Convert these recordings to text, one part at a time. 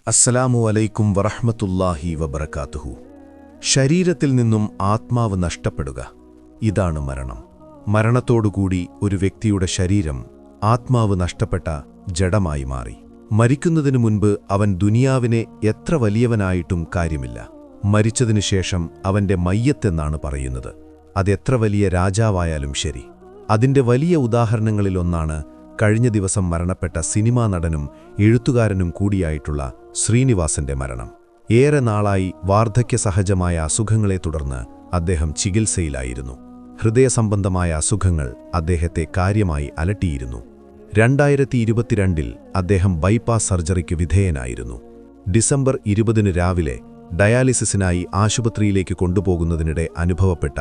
അസ്സലാമു അലൈക്കും വറഹ്മത്തുള്ളാഹി വബറകാതുഹു. ശരീരത്തിൽ നിന്നും ആത്മാവ് നഷ്ടപ്പെടുക, ഇതാണ് മരണം. മരണത്തോടുകൂടി ഒരു വ്യക്തിയുടെ ശരീരം ആത്മാവ് നഷ്ടപ്പെട്ട ജഡമായി മാറി. മരിക്കുന്നതിനു മുൻപ് അവൻ ദുനിയാവിനെ എത്ര വലിയവനായിട്ടും കാര്യമില്ല. മരിച്ചതിനുശേഷം അവന്റെ മയ്യത്തെന്നാണ് പറയുന്നത്. അതെത്ര വലിയ രാജാവായാലും ശരി. അതിന്റെ വലിയ ഉദാഹരണങ്ങളിലൊന്നാണ് കഴിഞ്ഞ ദിവസം മരണപ്പെട്ട സിനിമാ നടനും എഴുത്തുകാരനും കൂടിയായിട്ടുള്ള ശ്രീനിവാസന്റെ മരണം. ഏറെ നാളായി വാർദ്ധക്യസഹജമായ അസുഖങ്ങളെ തുടർന്ന് അദ്ദേഹം ചികിത്സയിലായിരുന്നു. ഹൃദയസംബന്ധമായ അസുഖങ്ങൾ അദ്ദേഹത്തെ കാര്യമായി അലട്ടിയിരുന്നു. 2022 അദ്ദേഹം ബൈപ്പാസ് സർജറിക്ക് വിധേയനായിരുന്നു. ഡിസംബർ 20 രാവിലെ ഡയാലിസിസിനായി ആശുപത്രിയിലേക്ക് കൊണ്ടുപോകുന്നതിനിടെ അനുഭവപ്പെട്ട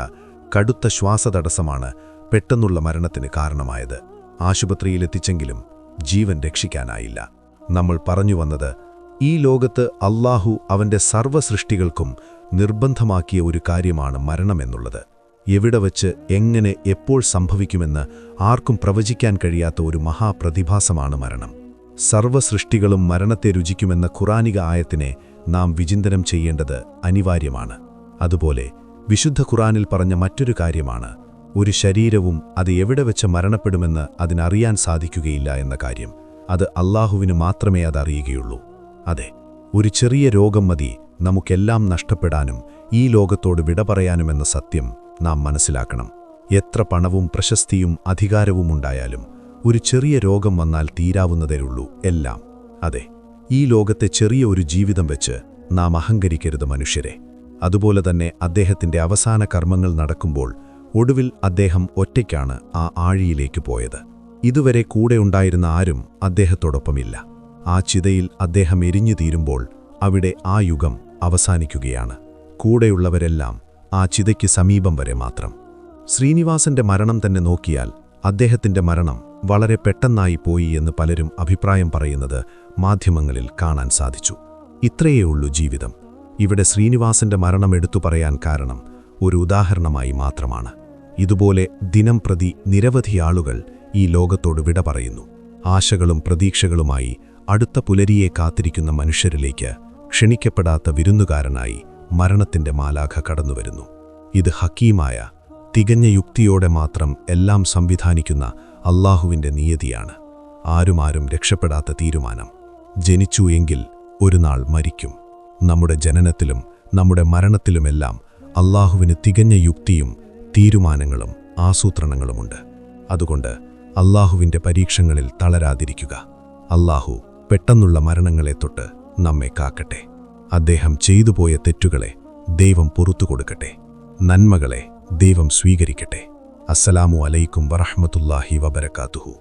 കടുത്ത ശ്വാസതടസ്സമാണ് പെട്ടെന്നുള്ള മരണത്തിന് കാരണമായത്. ആശുപത്രിയിലെത്തിച്ചെങ്കിലും ജീവൻ രക്ഷിക്കാനായില്ല. നമ്മൾ പറഞ്ഞു വന്നത്, ഈ ലോകത്ത് അല്ലാഹു അവന്റെ സർവ്വസൃഷ്ടികൾക്കും നിർബന്ധമാക്കിയ ഒരു കാര്യമാണ് മരണമെന്നുള്ളത്. എവിടെ വച്ച് എങ്ങനെ എപ്പോൾ സംഭവിക്കുമെന്ന് ആർക്കും പ്രവചിക്കാൻ കഴിയാത്ത ഒരു മഹാപ്രതിഭാസമാണ് മരണം. സർവ്വസൃഷ്ടികളും മരണത്തെ രുചിക്കുമെന്ന ഖുറാനിക ആയത്തിനെ നാം വിചിന്തനം ചെയ്യേണ്ടത് അനിവാര്യമാണ്. അതുപോലെ വിശുദ്ധ ഖുറാനിൽ പറഞ്ഞ മറ്റൊരു കാര്യമാണ് ഒരു ശരീരവും അത് എവിടെ വെച്ച് മരണപ്പെടുമെന്ന് അതിനറിയാൻ സാധിക്കുകയില്ല എന്ന കാര്യം. അത് അല്ലാഹുവിന് മാത്രമേ അതറിയുകയുള്ളൂ. അതെ, ഒരു ചെറിയ രോഗം മതി നമുക്കെല്ലാം നഷ്ടപ്പെടാനും ഈ ലോകത്തോട് വിട പറയാനുമെന്ന സത്യം നാം മനസ്സിലാക്കണം. എത്ര പണവും പ്രശസ്തിയും അധികാരവും ഉണ്ടായാലും ഒരു ചെറിയ രോഗം വന്നാൽ തീരാവുന്നതേയുള്ളൂ എല്ലാം. അതെ, ഈ ലോകത്തെ ചെറിയ ഒരു ജീവിതം വെച്ച് നാം അഹങ്കരിക്കരുത് മനുഷ്യരെ. അതുപോലെ തന്നെ അദ്ദേഹത്തിന്റെ അവസാന കർമ്മങ്ങൾ നടക്കുമ്പോൾ ഒടുവിൽ അദ്ദേഹം ഒറ്റയ്ക്കാണ് ആ ആഴിയിലേക്ക് പോയത്. ഇതുവരെ കൂടെ ഉണ്ടായിരുന്ന ആരും അദ്ദേഹത്തോടൊപ്പമില്ല. ആ ചിതയിൽ അദ്ദേഹം എരിഞ്ഞു തീരുമ്പോൾ അവിടെ ആ യുഗം അവസാനിക്കുകയാണ്. കൂടെയുള്ളവരെല്ലാം ആ ചിതയ്ക്ക് സമീപം വരെ മാത്രം. ശ്രീനിവാസന്റെ മരണം തന്നെ നോക്കിയാൽ അദ്ദേഹത്തിന്റെ മരണം വളരെ പെട്ടെന്നായി പോയി എന്ന് പലരും അഭിപ്രായം പറയുന്നത് മാധ്യമങ്ങളിൽ കാണാൻ സാധിച്ചു. ഇത്രയേ ഉള്ളൂ ജീവിതം. ഇവിടെ ശ്രീനിവാസന്റെ മരണം എടുത്തു പറയാൻ കാരണം ഒരു ഉദാഹരണമായി മാത്രമാണ്. ഇതുപോലെ ദിനം പ്രതി നിരവധി ആളുകൾ ഈ ലോകത്തോട് വിട പറയുന്നു. ആശകളും പ്രതീക്ഷകളുമായി അടുത്ത പുലരിയെ കാത്തിരിക്കുന്ന മനുഷ്യരിലേക്ക് ക്ഷണിക്കപ്പെടാത്ത വിരുന്നുകാരനായി മരണത്തിന്റെ മാലാഖ കടന്നുവരുന്നു. ഇത് ഹക്കീമായ, തികഞ്ഞ യുക്തിയോടെ മാത്രം എല്ലാം സംവിധാനിക്കുന്ന അല്ലാഹുവിന്റെ നിയതിയാണ്. ആരും രക്ഷപ്പെടാത്ത തീരുമാനം. ജനിച്ചു എങ്കിൽ ഒരു നാൾ മരിക്കും. നമ്മുടെ ജനനത്തിലും നമ്മുടെ മരണത്തിലുമെല്ലാം അല്ലാഹുവിന് തികഞ്ഞ യുക്തിയും തീരുമാനങ്ങളും ആസൂത്രണങ്ങളുമുണ്ട്. അതുകൊണ്ട് അല്ലാഹുവിന്റെ പരീക്ഷങ്ങളിൽ തളരാതിരിക്കുക. അല്ലാഹു പെട്ടെന്നുള്ള മരണങ്ങളെ തൊട്ട് നമ്മെ കാക്കട്ടെ. അദ്ദേഹം ചെയ്തുപോയ തെറ്റുകളെ ദൈവം പുറത്തുകൊടുക്കട്ടെ. നന്മകളെ ദൈവം സ്വീകരിക്കട്ടെ. അസ്സലാമു അലൈക്കും വറഹ്മത്തുള്ളാഹി വബറകാതുഹു.